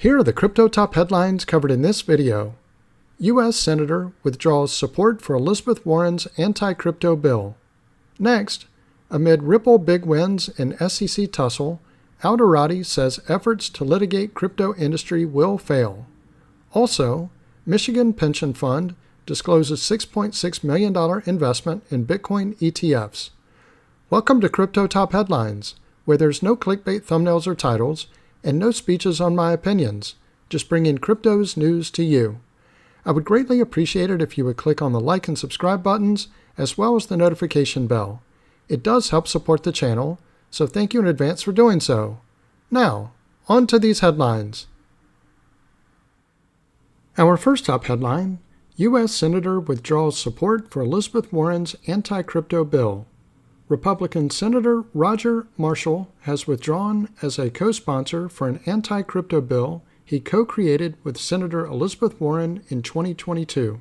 Here are the crypto top headlines covered in this video. U.S. Senator withdraws support for Elizabeth Warren's anti-crypto bill. Next, amid Ripple big wins in SEC tussle, Alderoty says efforts to litigate crypto industry will fail. Also, Michigan Pension Fund discloses $6.6 million investment in Bitcoin ETFs. Welcome to Crypto Top Headlines, where there's no clickbait thumbnails or titles, and no speeches on my opinions, just bringing crypto's news to you. I would greatly appreciate it if you would click on the like and subscribe buttons, as well as the notification bell. It does help support the channel, so thank you in advance for doing so. Now, on to these headlines. Our first top headline, U.S. Senator withdraws support for Elizabeth Warren's anti-crypto bill. Republican Senator Roger Marshall has withdrawn as a co-sponsor for an anti-crypto bill he co-created with Senator Elizabeth Warren in 2022.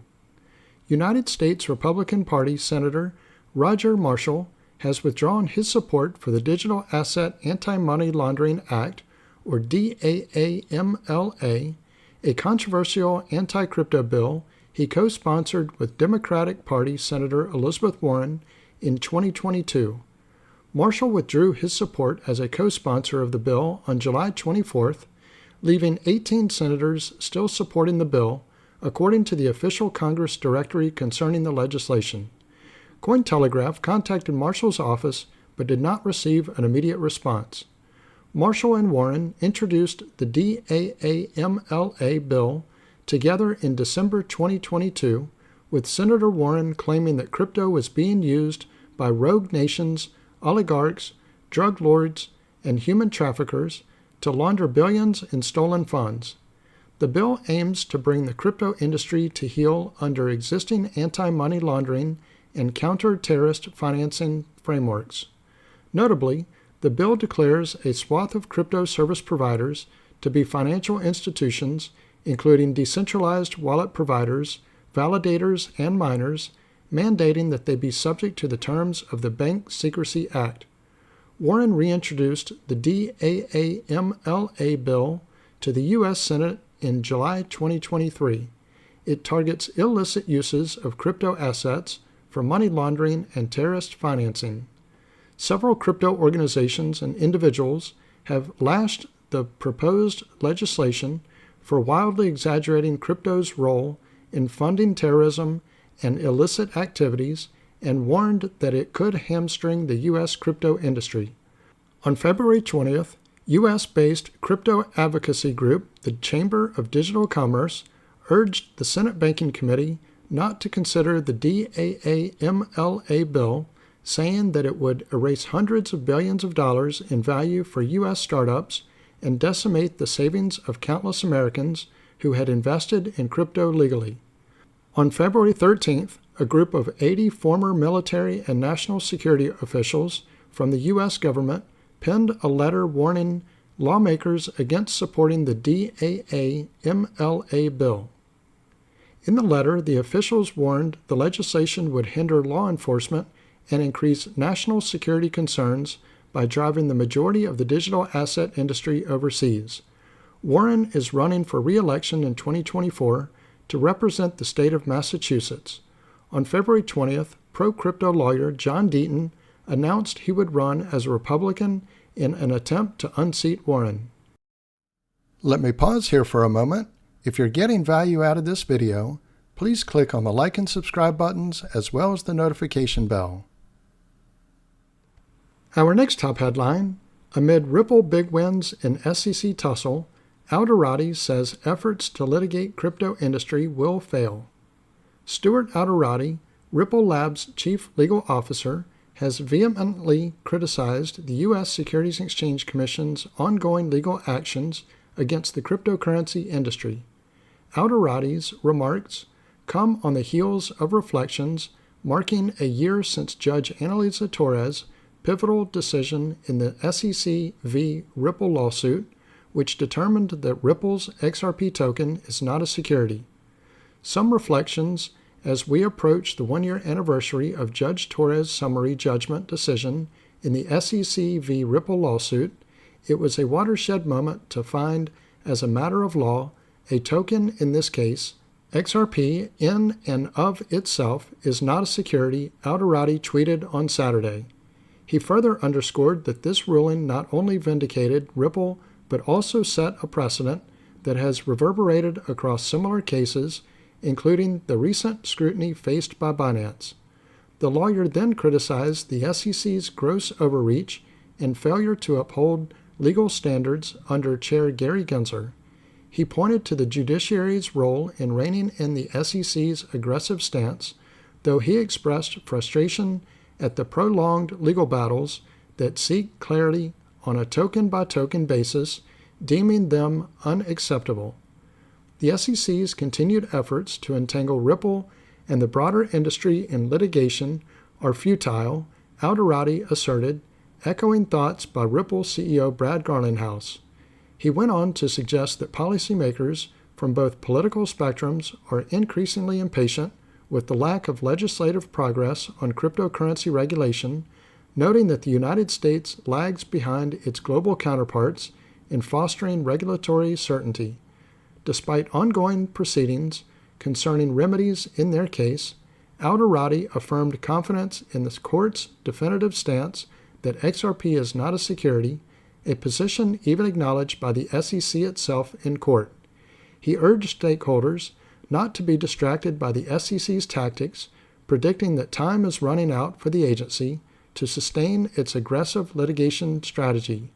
United States Republican Party Senator Roger Marshall has withdrawn his support for the Digital Asset Anti-Money Laundering Act, or DAAMLA, a controversial anti-crypto bill he co-sponsored with Democratic Party Senator Elizabeth Warren in 2022. Marshall withdrew his support as a co-sponsor of the bill on July 24th, leaving 18 senators still supporting the bill, according to the official Congress directory concerning the legislation. Cointelegraph contacted Marshall's office but did not receive an immediate response. Marshall and Warren introduced the DAAMLA bill together in December 2022, with Senator Warren claiming that crypto was being used by rogue nations, oligarchs, drug lords, and human traffickers to launder billions in stolen funds. The bill aims to bring the crypto industry to heel under existing anti-money laundering and counter-terrorist financing frameworks. Notably, the bill declares a swath of crypto service providers to be financial institutions, including decentralized wallet providers, validators, and miners, mandating that they be subject to the terms of the Bank Secrecy Act. Warren reintroduced the DAAMLA bill to the U.S. Senate in July 2023. It targets illicit uses of crypto assets for money laundering and terrorist financing. Several crypto organizations and individuals have lashed the proposed legislation for wildly exaggerating crypto's role in funding terrorism and illicit activities, and warned that it could hamstring the U.S. crypto industry. On February 20th, U.S.-based crypto advocacy group, the Chamber of Digital Commerce, urged the Senate Banking Committee not to consider the DAAMLA bill, saying that it would erase hundreds of billions of dollars in value for U.S. startups and decimate the savings of countless Americans who had invested in crypto legally. On February 13th, a group of 80 former military and national security officials from the U.S. government penned a letter warning lawmakers against supporting the DAAMLA bill. In the letter, the officials warned the legislation would hinder law enforcement and increase national security concerns by driving the majority of the digital asset industry overseas. Warren is running for re-election in 2024 to represent the state of Massachusetts. On February 20th, pro-crypto lawyer John Deaton announced he would run as a Republican in an attempt to unseat Warren. Let me pause here for a moment. If you're getting value out of this video, please click on the like and subscribe buttons as well as the notification bell. Our next top headline, amid Ripple big wins in SEC tussle, Alderoty says efforts to litigate crypto industry will fail. Stuart Alderoty, Ripple Labs' chief legal officer, has vehemently criticized the U.S. Securities and Exchange Commission's ongoing legal actions against the cryptocurrency industry. Alderoty's remarks come on the heels of reflections marking a year since Judge Annalisa Torres' pivotal decision in the SEC v. Ripple lawsuit, which determined that Ripple's XRP token is not a security. Some reflections as we approach the one-year anniversary of Judge Torres' summary judgment decision in the SEC v. Ripple lawsuit. It was a watershed moment to find as a matter of law, a token, in this case, XRP in and of itself is not a security, Alderoty tweeted on Saturday. He further underscored that this ruling not only vindicated Ripple but also set a precedent that has reverberated across similar cases, including the recent scrutiny faced by Binance. The lawyer then criticized the SEC's gross overreach and failure to uphold legal standards under Chair Gary Gensler. He pointed to the judiciary's role in reining in the SEC's aggressive stance, though he expressed frustration at the prolonged legal battles that seek clarity on a token-by-token basis, deeming them unacceptable. The SEC's continued efforts to entangle Ripple and the broader industry in litigation are futile, Alderoty asserted, echoing thoughts by Ripple CEO Brad Garlinghouse. He went on to suggest that policymakers from both political spectrums are increasingly impatient with the lack of legislative progress on cryptocurrency regulation, noting that the United States lags behind its global counterparts in fostering regulatory certainty. Despite ongoing proceedings concerning remedies in their case, Alderoty affirmed confidence in the court's definitive stance that XRP is not a security, a position even acknowledged by the SEC itself in court. He urged stakeholders not to be distracted by the SEC's tactics, predicting that time is running out for the agency to sustain its aggressive litigation strategy.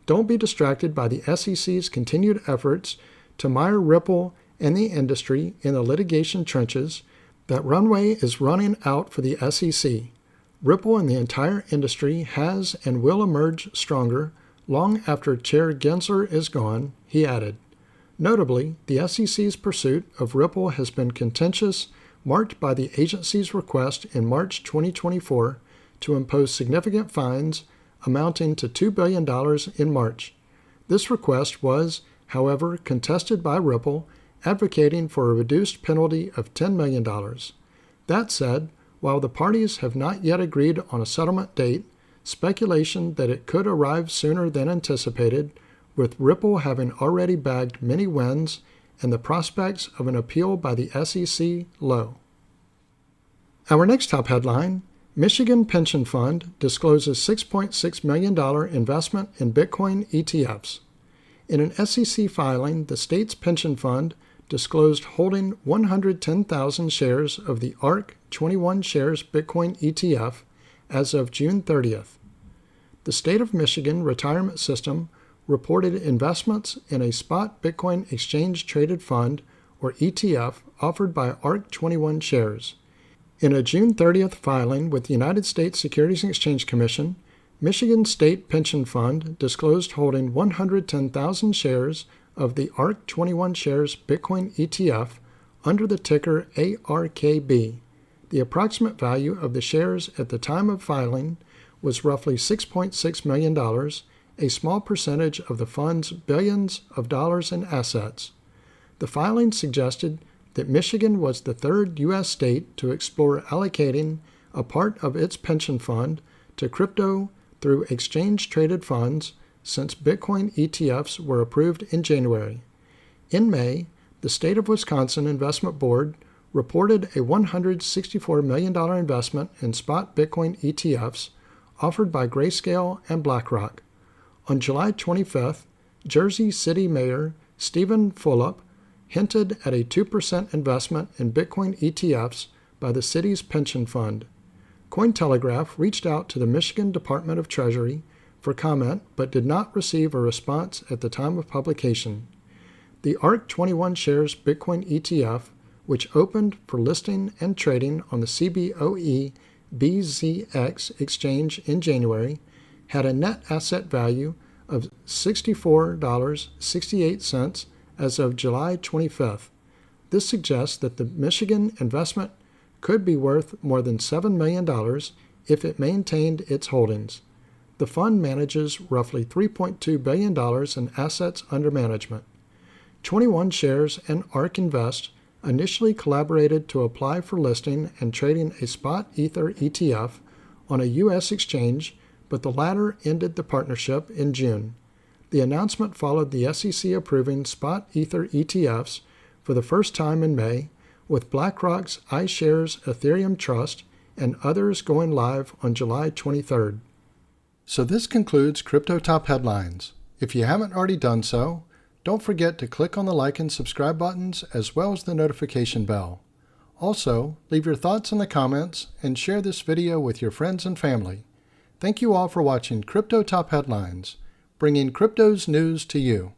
Don't be distracted by the SEC's continued efforts to mire Ripple and the industry in the litigation trenches. That runway is running out for the SEC. Ripple and the entire industry has and will emerge stronger long after Chair Gensler is gone, he added. Notably, the SEC's pursuit of Ripple has been contentious, marked by the agency's request in March 2024 to impose significant fines amounting to $2 billion in March. This request was, however, contested by Ripple, advocating for a reduced penalty of $10 million. That said, while the parties have not yet agreed on a settlement date, speculation that it could arrive sooner than anticipated, with Ripple having already bagged many wins and the prospects of an appeal by the SEC low. Our next top headline, Michigan Pension Fund discloses $6.6 million investment in Bitcoin ETFs. In an SEC filing, the state's pension fund disclosed holding 110,000 shares of the ARC21 shares Bitcoin ETF as of June 30th. The State of Michigan Retirement System reported investments in a spot Bitcoin exchange-traded fund, or ETF, offered by ARC21 shares. In a June 30th filing with the United States Securities and Exchange Commission, Michigan State Pension Fund disclosed holding 110,000 shares of the ARC21 shares Bitcoin ETF under the ticker ARKB. The approximate value of the shares at the time of filing was roughly $6.6 million, a small percentage of the fund's billions of dollars in assets. The filing suggested that Michigan was the third U.S. state to explore allocating a part of its pension fund to crypto through exchange-traded funds since Bitcoin ETFs were approved in January. In May, the State of Wisconsin Investment Board reported a $164 million investment in spot Bitcoin ETFs offered by Grayscale and BlackRock. On July 25th, Jersey City Mayor Stephen Fulop hinted at a 2% investment in Bitcoin ETFs by the city's pension fund. Cointelegraph reached out to the Michigan Department of Treasury for comment but did not receive a response at the time of publication. The ARC21 shares Bitcoin ETF, which opened for listing and trading on the CBOE BZX exchange in January, had a net asset value of $64.68 as of July 25th. This suggests that the Michigan investment could be worth more than $7 million if it maintained its holdings. The fund manages roughly $3.2 billion in assets under management. 21 Shares and ARK Invest initially collaborated to apply for listing and trading a spot Ether ETF on a U.S. exchange, but the latter ended the partnership in June. The announcement followed the SEC approving spot Ether ETFs for the first time in May, with BlackRock's iShares Ethereum Trust and others going live on July 23rd. So this concludes Crypto Top Headlines. If you haven't already done so, don't forget to click on the like and subscribe buttons as well as the notification bell. Also, leave your thoughts in the comments and share this video with your friends and family. Thank you all for watching Crypto Top Headlines, bringing crypto's news to you.